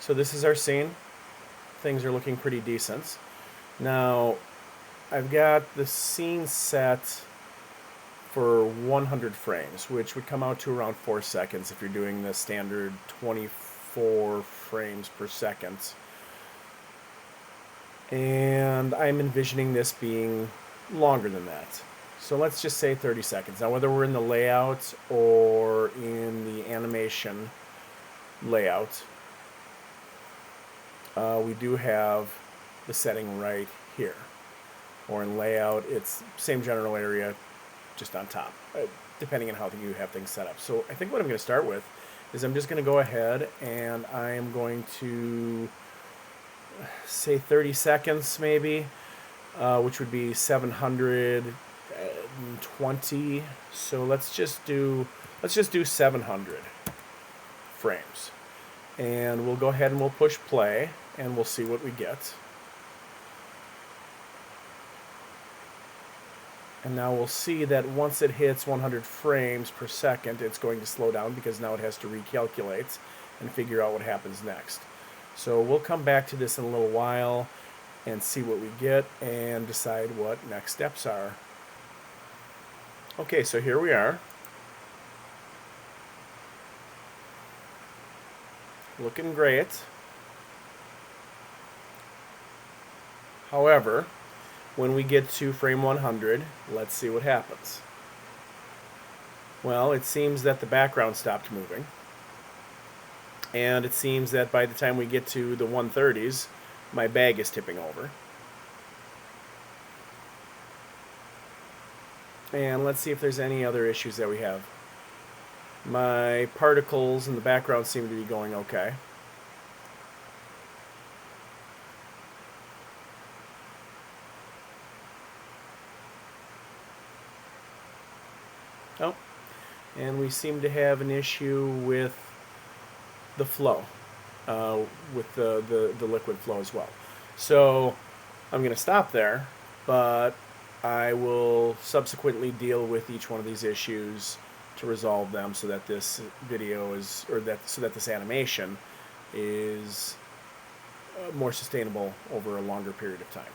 So this is our scene. Things are looking pretty decent. Now, I've got the scene set for 100 frames, which would come out to around 4 seconds if you're doing the standard 24 frames per second. And I'm envisioning this being longer than that. So let's just say 30 seconds. Now, whether we're in the layout or in the animation layout, we do have the setting right here. Or in layout, it's same general area, just on top, depending on how you have things set up. So I think what I'm going to start with is I'm just going to go ahead and I am going to say 30 seconds maybe, which would be 720. So let's just do 700 frames, and we'll go ahead and we'll push play and we'll see what we get. And now we'll see that once it hits 100 frames per second, it's going to slow down because now it has to recalculate and figure out what happens next. So we'll come back to this in a little while and see what we get and decide what next steps are. Okay, so here we are. Looking great. However, when we get to frame 100, let's see what happens. Well, it seems that the background stopped moving. And it seems that by the time we get to the 130s, my bag is tipping over. And let's see if there's any other issues that we have. My particles in the background seem to be going okay. Oh, and we seem to have an issue with the flow, with the liquid flow as well. So I'm going to stop there, but I will subsequently deal with each one of these issues to resolve them so that this video is, so that this animation is more sustainable over a longer period of time.